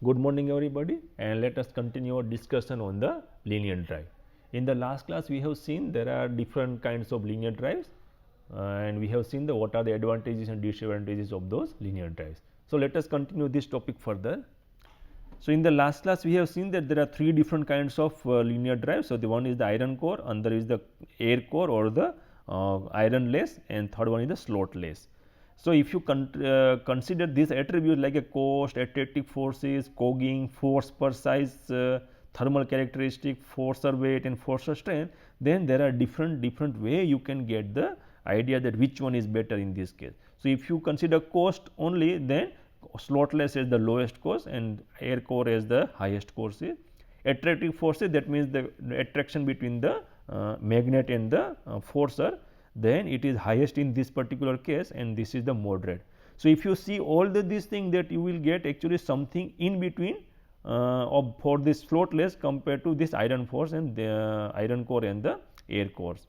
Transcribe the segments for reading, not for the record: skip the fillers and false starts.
Good morning everybody, and let us continue our discussion on the linear drive. In the last class we have seen there are different kinds of linear drives and we have seen what are the advantages and disadvantages of those linear drives. So, let us continue this topic further. So, in the last class we have seen that there are three different kinds of linear drives. So, the one is the iron core, another is the air core or the ironless, and third one is the slotless. So, if you consider these attributes like a cost, attractive forces, cogging, force per size, thermal characteristic, force weight and force strength, then there are different way you can get the idea that which one is better in this case. So, if you consider cost only, then slotless is the lowest cost and air core is the highest cost. Attractive forces, that means the attraction between the magnet and the forcer, then it is highest in this particular case and this is the moderate. So, if you see all these things, that you will get actually something in between for this slotless compared to this iron force and the iron core and the air cores.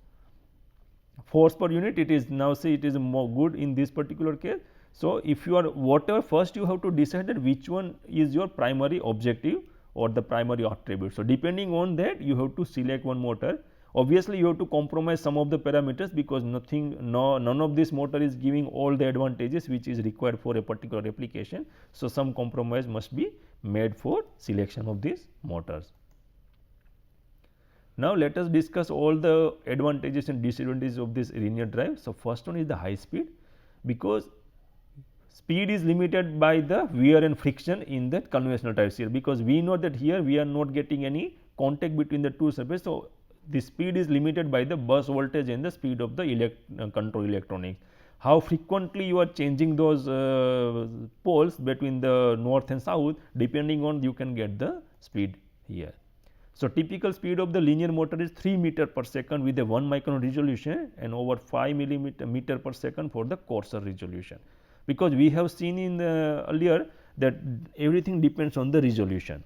Force per unit, it is now say it is more good in this particular case. So, if you are whatever, first you have to decide that which one is your primary objective or the primary attribute. So, depending on that you have to select one motor. Obviously, you have to compromise some of the parameters because none of this motor is giving all the advantages which is required for a particular application. So, some compromise must be made for selection of these motors. Now, let us discuss all the advantages and disadvantages of this linear drive. So, first one is the high speed, because speed is limited by the wear and friction in that conventional drive here, because we know that here we are not getting any contact between the two surfaces. So, the speed is limited by the bus voltage and the speed of the control electronics. How frequently you are changing those poles between the north and south, depending on you can get the speed here. So, typical speed of the linear motor is 3 meter per second with a 1 micron resolution and over 5 meter per second for the coarser resolution, because we have seen in the earlier that everything depends on the resolution.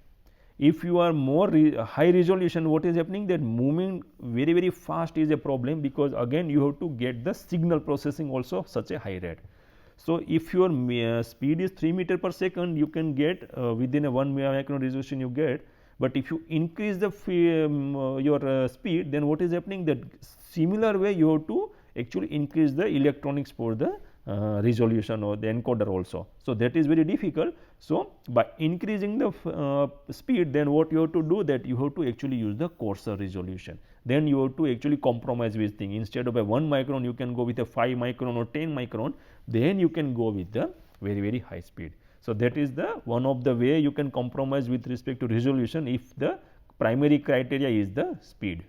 If you are more high resolution, what is happening, that moving very fast is a problem, because again you have to get the signal processing also of such a high rate. So, if your speed is 3 meter per second, you can get within a 1 micron resolution you get. But if you increase the your speed, then what is happening, that similar way you have to actually increase the electronics for the resolution or the encoder also. So, that is very difficult. So, by increasing the speed, then what you have to do, that you have to actually use the coarser resolution. Then you have to actually compromise with thing, instead of a 1 micron you can go with a 5 micron or 10 micron, then you can go with the very high speed. So, that is the one of the way you can compromise with respect to resolution if the primary criteria is the speed.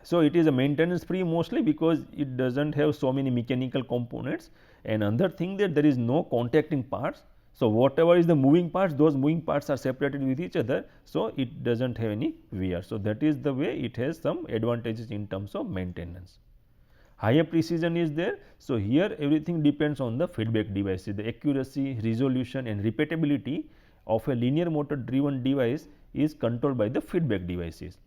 So, it is a maintenance free mostly, because it does not have so many mechanical components, and another thing that there is no contacting parts. So, whatever is the moving parts, those moving parts are separated with each other. So, it does not have any wear. So, that is the way it has some advantages in terms of maintenance. Higher precision is there. So, here everything depends on the feedback devices, the accuracy, resolution and repeatability of a linear motor driven device is controlled by the feedback devices.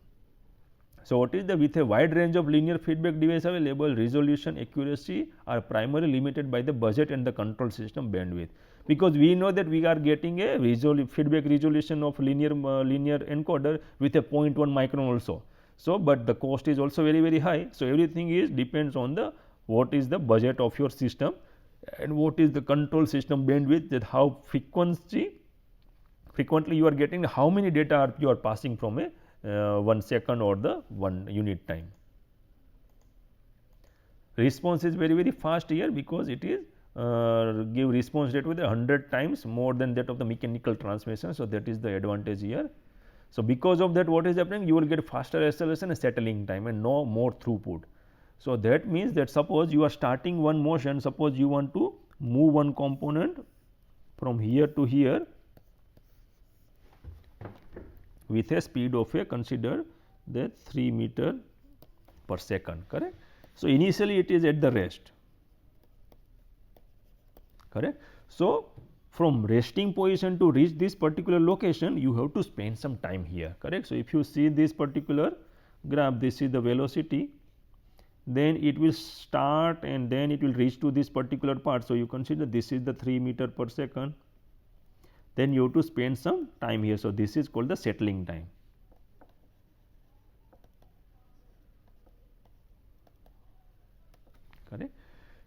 So, what is the, with a wide range of linear feedback device available, resolution, accuracy are primarily limited by the budget and the control system bandwidth, because we know that we are getting a feedback resolution of linear encoder with a 0.1 micron also. So, but the cost is also very high. So, everything is depends on the what is the budget of your system and what is the control system bandwidth, that how frequently you are getting, how many data you are passing from a 1 second or the 1 unit time. Response is very fast here, because it is give response rate with 100 times more than that of the mechanical transmission. So, that is the advantage here. So, because of that, what is happening, you will get faster acceleration and settling time and no more throughput. So, that means that suppose you are starting one motion, suppose you want to move one component from here to here with a speed of a, consider that 3 meter per second, correct. So, initially it is at the rest, correct. So, from resting position to reach this particular location, you have to spend some time here, correct. So, if you see this particular graph, this is the velocity then it will start and then it will reach to this particular part. So, you consider this is the 3 meter per second, then you have to spend some time here. So, this is called the settling time. Correct.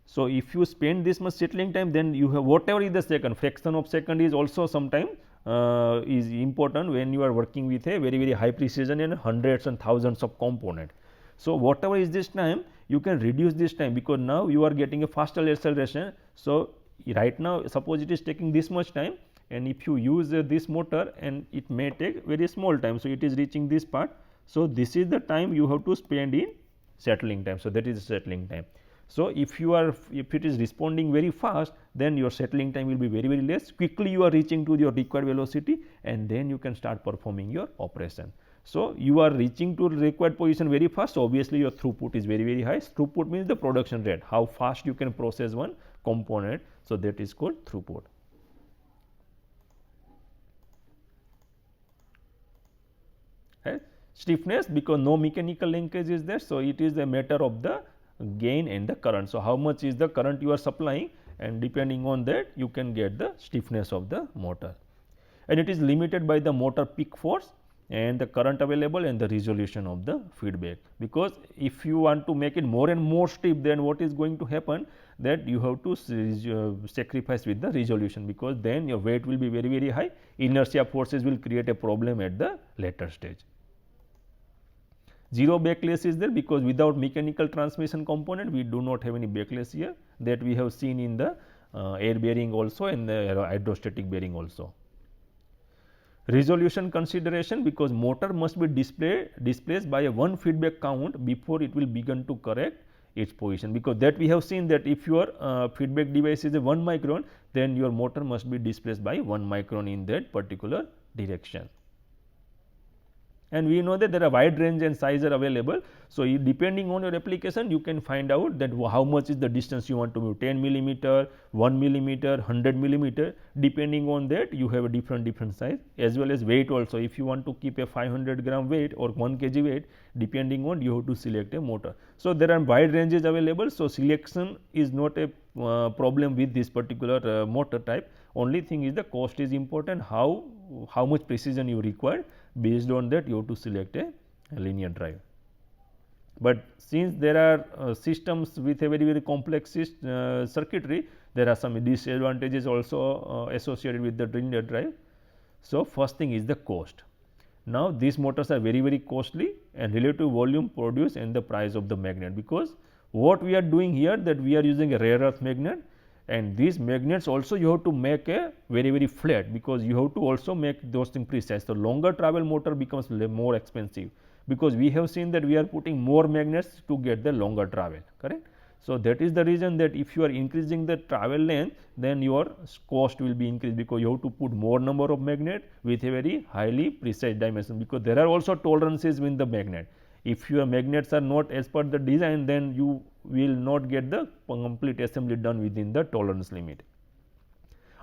So, if you spend this much settling time, then you have whatever is the second, fraction of second is also sometime is important when you are working with a very high precision and hundreds and thousands of component. So, whatever is this time, you can reduce this time, because now you are getting a faster acceleration. So, right now suppose it is taking this much time, and if you use this motor, and it may take very small time. So, it is reaching this part. So, this is the time you have to spend in settling time. So, that is settling time. So, if it is responding very fast, then your settling time will be very less. Quickly you are reaching to your required velocity, and then you can start performing your operation. So, you are reaching to required position very fast. So, obviously your throughput is very high. Throughput means the production rate, how fast you can process one component. So, that is called throughput. Right? Stiffness, because no mechanical linkage is there. So, it is a matter of the gain and the current. So, how much is the current you are supplying, and depending on that you can get the stiffness of the motor, and it is limited by the motor peak force and the current available and the resolution of the feedback. Because if you want to make it more and more stiff, then what is going to happen, that you have to sacrifice with the resolution, because then your weight will be very high, inertia forces will create a problem at the later stage. Zero backlash is there, because without mechanical transmission component we do not have any backlash here, that we have seen in the air bearing also and the hydrostatic bearing also. Resolution consideration, because motor must be displaced by a one feedback count before it will begin to correct its position, because that we have seen that if your feedback device is a 1 micron, then your motor must be displaced by 1 micron in that particular direction. And we know that there are wide range and size are available. So, depending on your application, you can find out that how much is the distance you want to move, 10 millimeter, 1 millimeter, 100 millimeter. Depending on that, you have a different size, as well as weight also. If you want to keep a 500 gram weight or 1 kg weight, depending on, you have to select a motor. So, there are wide ranges available. So, selection is not a problem with this particular motor type. Only thing is the cost is important, how much precision you require. Based on that, you have to select a linear drive. But since there are systems with a very complex circuitry, there are some disadvantages also associated with the linear drive. So, first thing is the cost. Now, these motors are very costly, and relative volume produced and the price of the magnet, because what we are doing here, that we are using a rare earth magnet, and these magnets also you have to make a very flat, because you have to also make those things precise. So, longer travel motor becomes more expensive, because we have seen that we are putting more magnets to get the longer travel, correct. So, that is the reason that if you are increasing the travel length, then your cost will be increased, because you have to put more number of magnet with a very highly precise dimension, because there are also tolerances with the magnet. If your magnets are not as per the design, then you will not get the complete assembly done within the tolerance limit.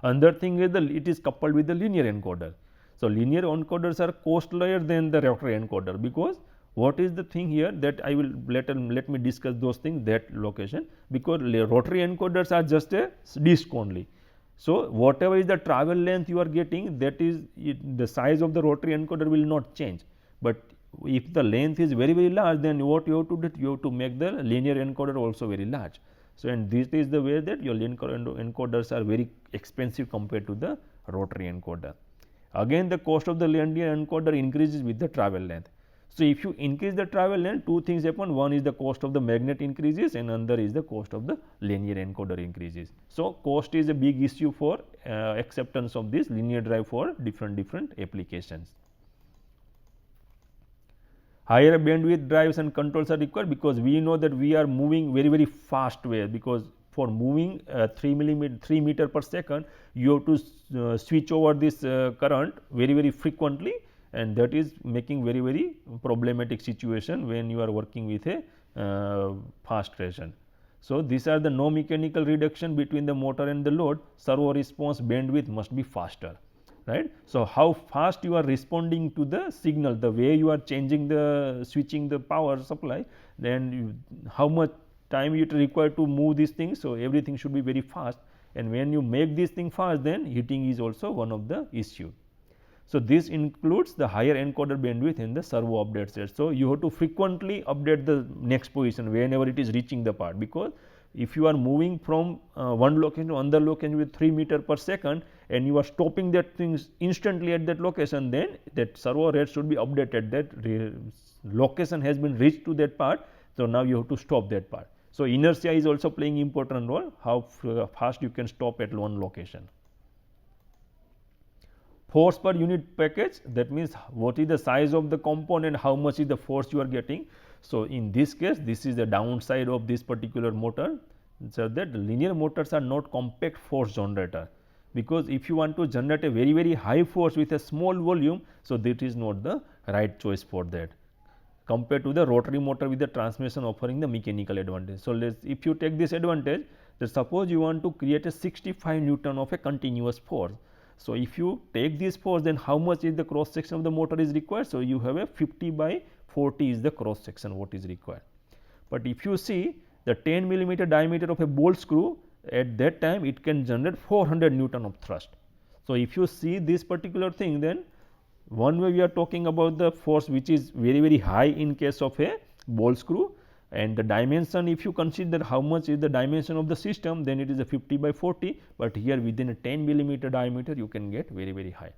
Another thing is it is coupled with the linear encoder. So, linear encoders are costlier than the rotary encoder, because what is the thing here, that I will let me discuss those things that location, because rotary encoders are just a disc only. So, whatever is the travel length you are getting, that is the size of the rotary encoder will not change, but if the length is very large, then what you have to do, you have to make the linear encoder also very large. So, and this is the way that your linear encoders are very expensive compared to the rotary encoder. Again, the cost of the linear encoder increases with the travel length. So, if you increase the travel length, two things happen. One is the cost of the magnet increases, and another is the cost of the linear encoder increases. So, cost is a big issue for acceptance of this linear drive for different applications. Higher bandwidth drives and controls are required, because we know that we are moving very fast way, because for moving 3 meter per second, you have to switch over this current very frequently, and that is making very problematic situation when you are working with a fast version. So, these are the no mechanical reduction between the motor and the load. Servo response bandwidth must be faster. right. So, how fast you are responding to the signal, the way you are changing the switching the power supply, then how much time it required to move these things. So, everything should be very fast, and when you make this thing fast, then heating is also one of the issue. So, this includes the higher encoder bandwidth in the servo update set. So, you have to frequently update the next position whenever it is reaching the part, because if you are moving from one location to another location with 3 meter per second and you are stopping that things instantly at that location, then that servo rate should be updated, that location has been reached to that part. So, now you have to stop that part. So, inertia is also playing important role, how fast you can stop at one location. Force per unit package, that means what is the size of the component, how much is the force you are getting. So, in this case, this is the downside of this particular motor. So, that linear motors are not compact force generator, because if you want to generate a very high force with a small volume, so that is not the right choice for that, compared to the rotary motor with the transmission offering the mechanical advantage. So, if you take this advantage, that suppose you want to create a 65 Newton of a continuous force. So, if you take this force, then how much is the cross section of the motor is required? So, you have a 50 by 40 is the cross section what is required. But if you see the 10 millimeter diameter of a bolt screw, at that time it can generate 400 Newton of thrust. So, if you see this particular thing, then one way we are talking about the force which is very high in case of a bolt screw, and the dimension, if you consider how much is the dimension of the system, then it is a 50 by 40, but here within a 10 millimeter diameter you can get very high.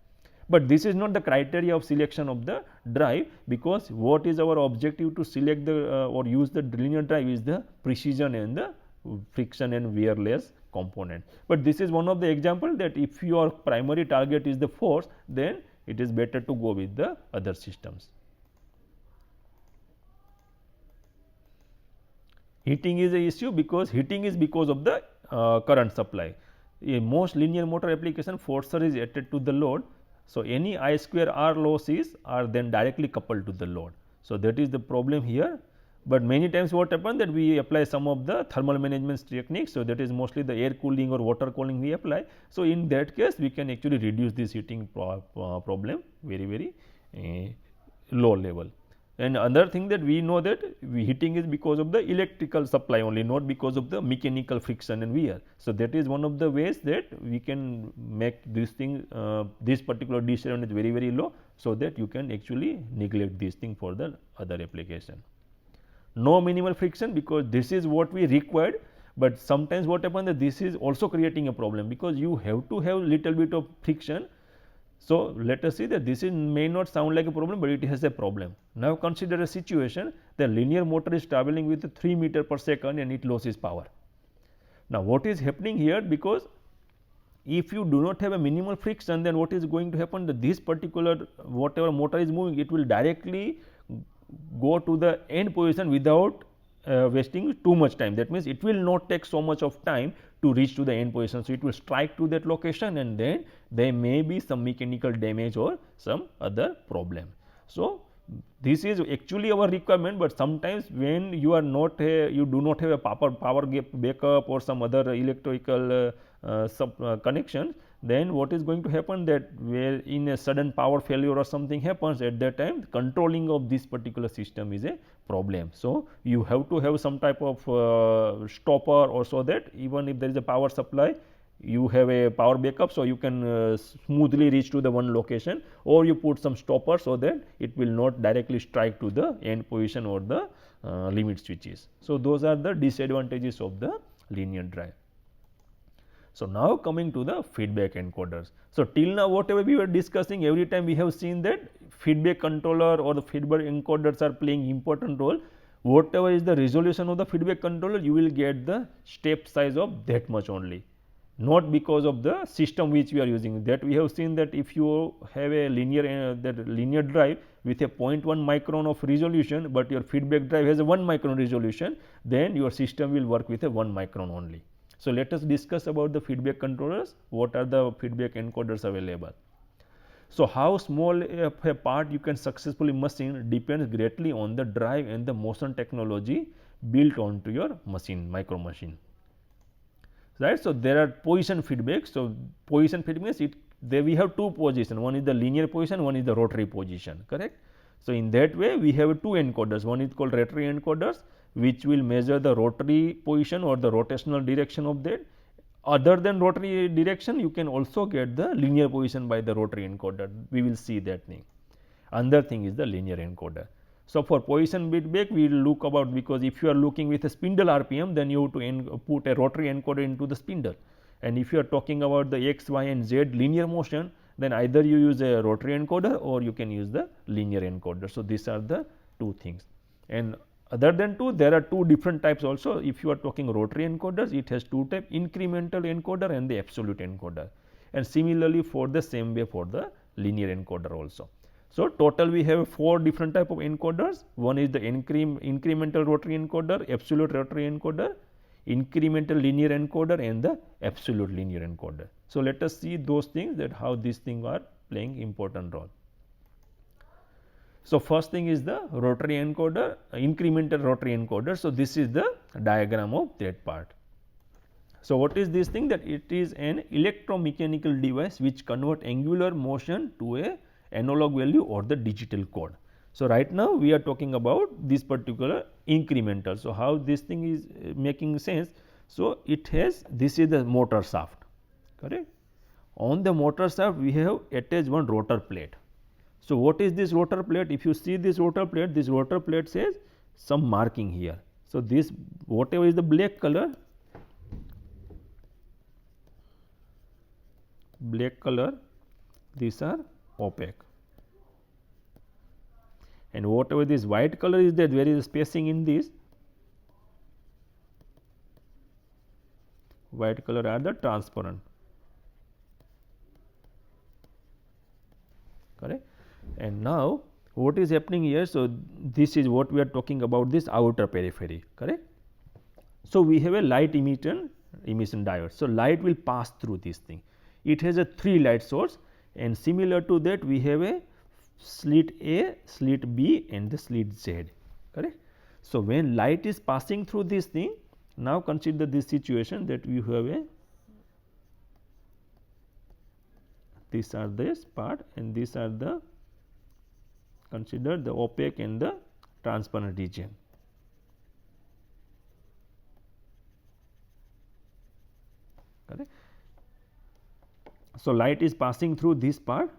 But this is not the criteria of selection of the drive, because what is our objective to select the or use the linear drive is the precision and the friction and wear less component. But this is one of the example that if your primary target is the force, then it is better to go with the other systems. Heating is a issue, because heating is because of the current supply. In most linear motor application, forcer is added to the load. So, any I square R losses are then directly coupled to the load. So, that is the problem here. But many times what happens that we apply some of the thermal management techniques. So, that is mostly the air cooling or water cooling we apply. So, in that case we can actually reduce this heating problem very low level. And other thing that we know that heating is because of the electrical supply only, not because of the mechanical friction and wear. So, that is one of the ways that we can make this thing this particular disadvantage very low, so that you can actually neglect this thing for the other application. No minimal friction, because this is what we required, but sometimes what happens that this is also creating a problem, because you have to have little bit of friction. So, let us see that this is may not sound like a problem, but it has a problem. Now, consider a situation, the linear motor is traveling with 3 meter per second and it loses power. Now, what is happening here, because if you do not have a minimal friction, then what is going to happen, that this particular whatever motor is moving, it will directly go to the end position without wasting too much time. That means, it will not take so much of time to reach to the end position. So, it will strike to that location, and then there may be some mechanical damage or some other problem. So, this is actually our requirement, but sometimes when you are not you do not have a power backup or some other electrical connection, then what is going to happen, that where in a sudden power failure or something happens, at that time controlling of this particular system is a problem. So, you have to have some type of stopper, or so that even if there is a power supply, you have a power backup. So, you can smoothly reach to the one location, or you put some stopper, so that it will not directly strike to the end position or the limit switches. So, those are the disadvantages of the linear drive. So, now coming to the feedback encoders. So, till now whatever we were discussing, every time we have seen that feedback controller or the feedback encoders are playing important role. Whatever is the resolution of the feedback controller, you will get the step size of that much only, not because of the system which we are using. That we have seen that if you have a linear drive with a 0.1 micron of resolution, but your feedback drive has a 1 micron resolution, then your system will work with a 1 micron only. So, let us discuss about the feedback controllers, what are the feedback encoders available. So, how small a part you can successfully machine depends greatly on the drive and the motion technology built onto your machine, micro machine, right. So, there are position feedback. So, position feedback means there we have two position, one is the linear position, one is the rotary position, correct. So, in that way we have two encoders, one is called rotary encoders, which will measure the rotary position or the rotational direction of that. Other than rotary direction, you can also get the linear position by the rotary encoder, we will see that thing. Another thing is the linear encoder. So, for position bit back we will look about, because if you are looking with a spindle RPM, then you have to put a rotary encoder into the spindle, and if you are talking about the x, y and z linear motion, then either you use a rotary encoder or you can use the linear encoder. So, these are the two things, and other than two, there are two different types also. If you are talking rotary encoders, it has two types, incremental encoder and the absolute encoder, and similarly for the same way for the linear encoder also. So, total we have 4 different type of encoders. One is the incremental rotary encoder, absolute rotary encoder, incremental linear encoder and the absolute linear encoder. So, let us see those things, that how these things are playing important role. So, first thing is the rotary encoder, incremental rotary encoder. So, this is the diagram of that part. So, what is this thing? That it is an electromechanical device which convert angular motion to a analog value or the digital code. So, right now we are talking about this particular incremental. So, how this thing is making sense? So, it has, this is the motor shaft, correct. On the motor shaft we have attached one rotor plate. So, what is this rotor plate? If you see this rotor plate says some marking here. So, this whatever is the black color, these are opaque, and whatever this white color is there, there is spacing in this, white color are the transparent, correct. And now, what is happening here? So, this is what we are talking about, this outer periphery, correct. So, we have a light emission diode. So, light will pass through this thing. It has a 3 light source, and similar to that we have a slit A, slit B and the slit Z, correct. So, when light is passing through this thing, now consider this situation that we have a, these are this part and these are the, consider the opaque and the transparent region. Correct. So, light is passing through this part.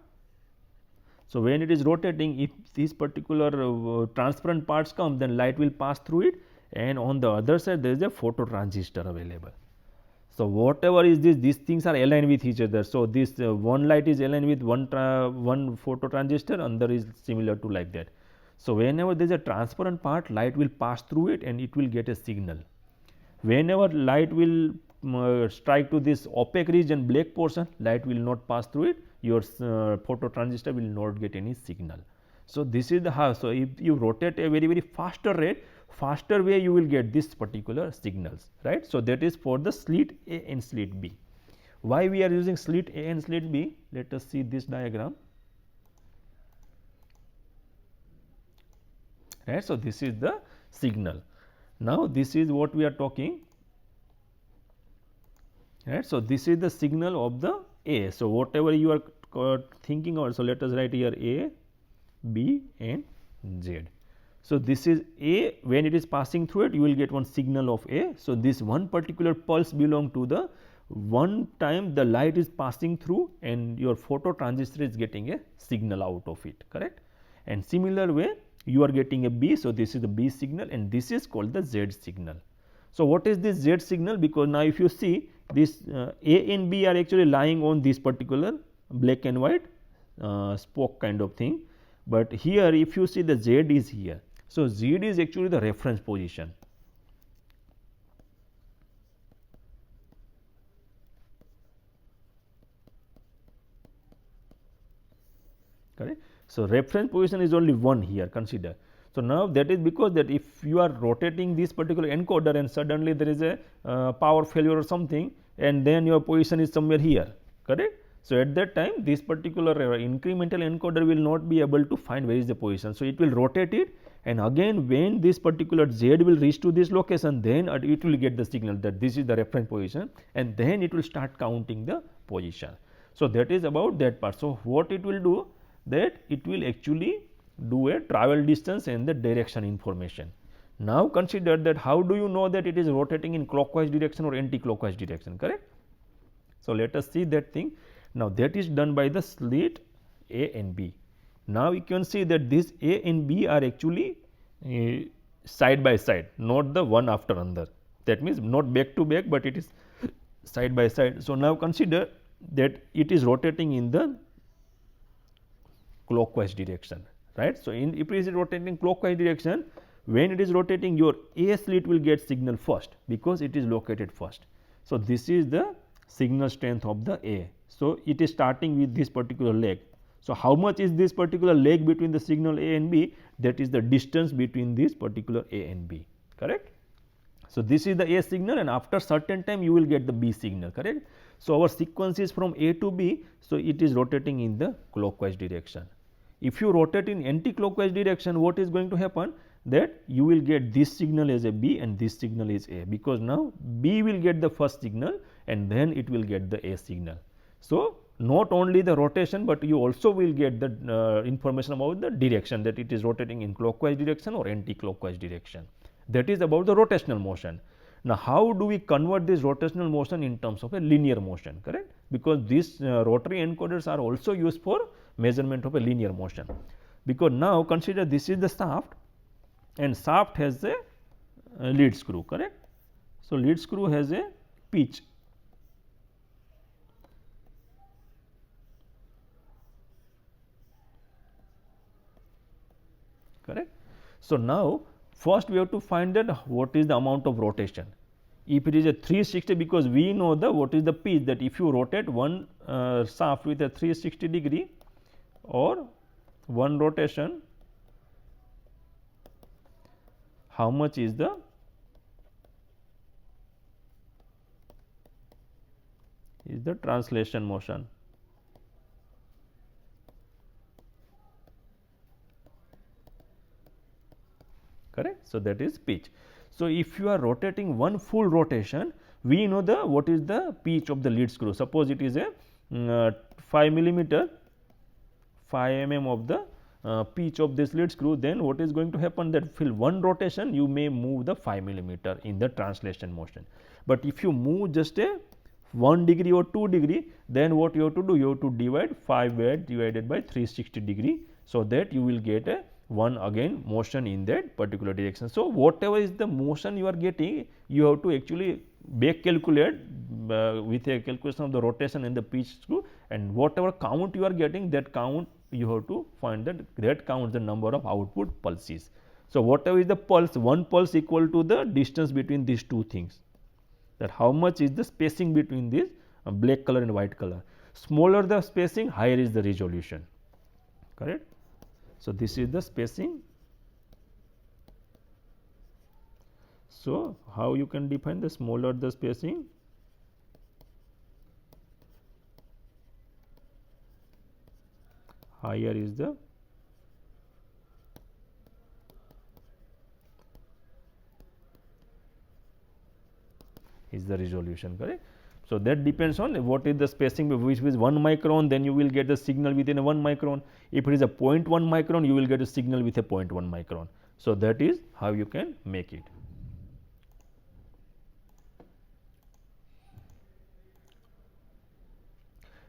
So, when it is rotating, if these particular transparent parts come, then light will pass through it, and on the other side there is a phototransistor available. So, whatever is this, these things are aligned with each other. So, this one light is aligned with one phototransistor, another is similar to like that. So, whenever there is a transparent part, light will pass through it and it will get a signal. Whenever light will strike to this opaque region, black portion, light will not pass through it, your phototransistor will not get any signal. So, this is the how. So, if you rotate a very faster rate, faster way you will get this particular signals, right. So, that is for the slit A and slit B. Why we are using slit A and slit B? Let us see this diagram, right. So, this is the signal. Now, this is what we are talking, right. So, this is the signal of the A. So, whatever you are thinking of, so let us write here A, B and Z. So, this is A, when it is passing through it, you will get one signal of A. So, this one particular pulse belong to the one time the light is passing through and your phototransistor is getting a signal out of it, correct. And similar way you are getting a B. So, this is the B signal and this is called the Z signal. So, what is this Z signal? Because now if you see this A and B are actually lying on this particular black and white spoke kind of thing, but here if you see the Z is here. So, Z is actually the reference position. Correct. So, reference position is only 1 here, consider. So, now that is because that if you are rotating this particular encoder and suddenly there is a power failure or something, and then your position is somewhere here, correct. So, at that time this particular incremental encoder will not be able to find where is the position. So, it will rotate it, and again when this particular Z will reach to this location, then it will get the signal that this is the reference position, and then it will start counting the position. So, that is about that part. So, what it will do, that it will actually do a travel distance and the direction information. Now, consider that how do you know that it is rotating in clockwise direction or anti-clockwise direction, correct? So, let us see that thing. Now, that is done by the slit A and B. Now, you can see that this A and B are actually side by side, not the one after another. That means, not back to back, but it is side by side. So, now consider that it is rotating in the clockwise direction, right. So, if it is rotating clockwise direction, when it is rotating, your A slit will get signal first, because it is located first. So, this is the signal strength of the A. So, it is starting with this particular leg. So, how much is this particular leg between the signal A and B? That is the distance between this particular A and B, correct. So, this is the A signal, and after certain time you will get the B signal, correct. So, our sequence is from A to B. So, it is rotating in the clockwise direction. If you rotate in anti-clockwise direction, what is going to happen? That you will get this signal as a B and this signal is A, because now B will get the first signal and then it will get the A signal. So, not only the rotation, but you also will get the information about the direction, that it is rotating in clockwise direction or anti-clockwise direction. That is about the rotational motion. Now, how do we convert this rotational motion in terms of a linear motion, correct? Because these rotary encoders are also used for measurement of a linear motion. Because now consider this is the shaft, and shaft has a lead screw, correct. So, lead screw has a pitch, correct. So, now first we have to find that what is the amount of rotation. If it is a 360, because we know the what is the pitch, that if you rotate one shaft with a 360 degree or one rotation, how much is the translation motion. Correct. So, that is pitch. So, if you are rotating one full rotation, we know the what is the pitch of the lead screw. Suppose it is a 5 millimeter, 5 mm of the pitch of this lead screw, then what is going to happen, that fill one rotation you may move the 5 millimeter in the translation motion. But if you move just a 1 degree or 2 degree, then what you have to do, you have to divide 5 divided by 360 degree. So, that you will get a one again motion in that particular direction. So, whatever is the motion you are getting, you have to actually back calculate with a calculation of the rotation and the pitch screw, and whatever count you are getting, that count you have to find that counts the number of output pulses. So, whatever is the pulse, one pulse equal to the distance between these two things, that how much is the spacing between this black color and white color. Smaller the spacing, higher is the resolution, correct. So, this is the spacing. So, how you can define the smaller the spacing? Higher is the resolution, correct. So, that depends on what is the spacing, which is 1 micron, then you will get the signal within a 1 micron. If it is a 0.1 micron, you will get a signal with a 0.1 micron. So, that is how you can make it.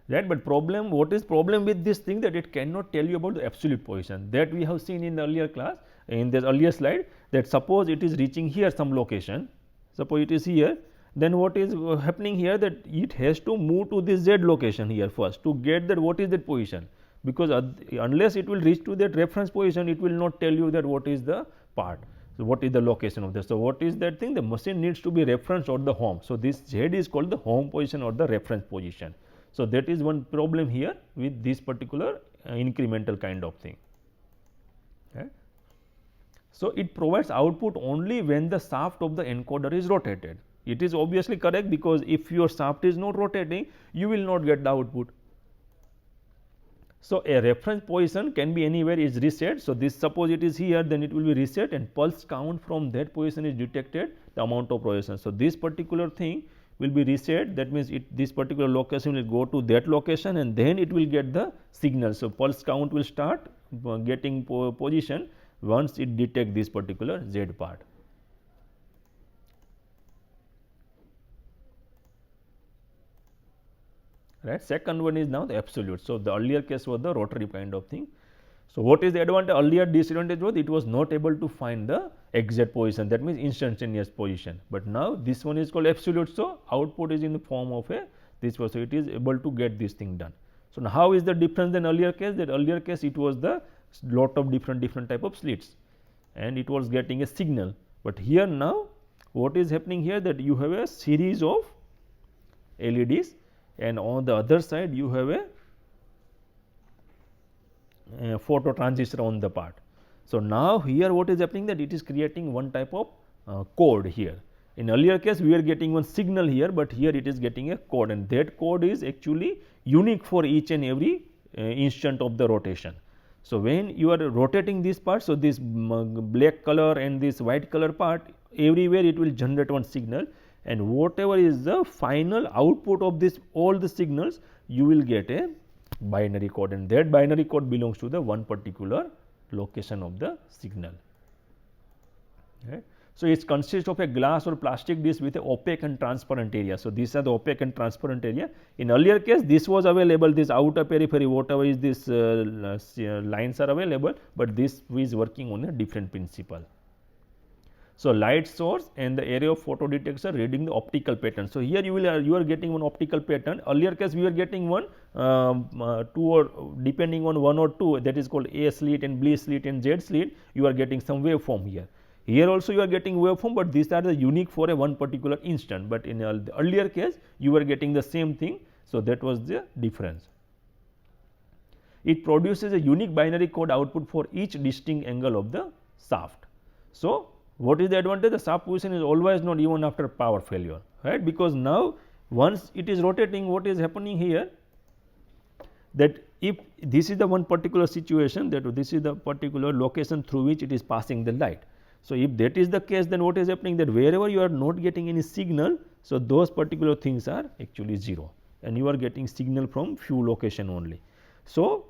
Right, but problem, what is problem with this thing, that it cannot tell you about the absolute position, that we have seen in the earlier class, in the earlier slide, that suppose it is reaching here some location, suppose it is here, then what is happening here, that it has to move to this z location here first to get that what is that position, because unless it will reach to that reference position, it will not tell you that what is the part. So, what is the location of this? So, what is that thing, the machine needs to be reference or the home. So, this z is called the home position or the reference position. So, that is one problem here with this particular incremental kind of thing. Okay. So, it provides output only when the shaft of the encoder is rotated. It is obviously correct, because if your shaft is not rotating, you will not get the output. So, a reference position can be anywhere, is reset. So, this suppose it is here, then it will be reset, and pulse count from that position is detected, the amount of rotation. So, this particular thing will be reset, that means this particular location will go to that location and then it will get the signal. So, pulse count will start getting position once it detect this particular Z part. Right. Second one is now the absolute. So, the earlier case was the rotary kind of thing. So, what is the advantage? Earlier disadvantage was it was not able to find the exact position, that means instantaneous position, but now this one is called absolute. So, output is in the form of a this was, so it is able to get this thing done. So, now how is the difference than earlier case? That earlier case it was the lot of different type of slits and it was getting a signal, but here now what is happening here, that you have a series of LEDs and on the other side you have a photo transistor on the part. So, now here what is happening, that it is creating one type of code here. In earlier case we are getting one signal here, but here it is getting a code and that code is actually unique for each and every instant of the rotation. So, when you are rotating this part, so this black color and this white color part, everywhere it will generate one signal, and whatever is the final output of this all the signals, you will get a binary code and that binary code belongs to the one particular location of the signal. Right. So, it consists of a glass or plastic disc with a opaque and transparent area. So, these are the opaque and transparent area. In earlier case this was available, this outer periphery whatever is this lines are available, but this is working on a different principle. So, light source and the area of photo detector reading the optical pattern. So, here you are getting one optical pattern. Earlier case we were getting one 2 or depending on 1 or 2, that is called A slit and B slit and Z slit, you are getting some waveform here. Here also you are getting waveform, but these are the unique for a one particular instant, but in the earlier case you were getting the same thing. So, that was the difference. It produces a unique binary code output for each distinct angle of the shaft. So, what is the advantage? The shaft position is always not even after power failure, right, because now once it is rotating, what is happening here, that if this is the one particular situation, that this is the particular location through which it is passing the light. So, if that is the case, then what is happening, that wherever you are not getting any signal, so those particular things are actually 0 and you are getting signal from few location only. So,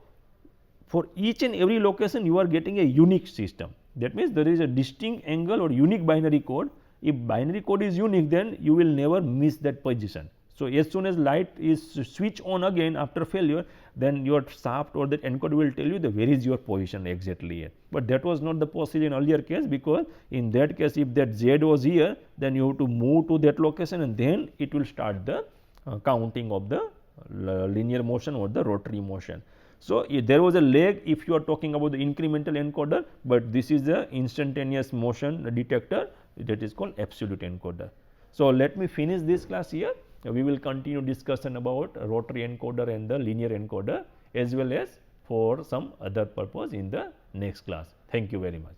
for each and every location you are getting a unique system, that means there is a distinct angle or unique binary code. If binary code is unique, then you will never miss that position. So, as soon as light is switch on again after failure, then your shaft or that encoder will tell you the where is your position exactly here. But that was not the possible in earlier case, because in that case if that Z was here, then you have to move to that location and then it will start the counting of the linear motion or the rotary motion. So, there was a lag if you are talking about the incremental encoder, but this is the instantaneous motion detector, that is called absolute encoder. So, let me finish this class here. We will continue discussion about rotary encoder and the linear encoder as well as for some other purpose in the next class. Thank you very much.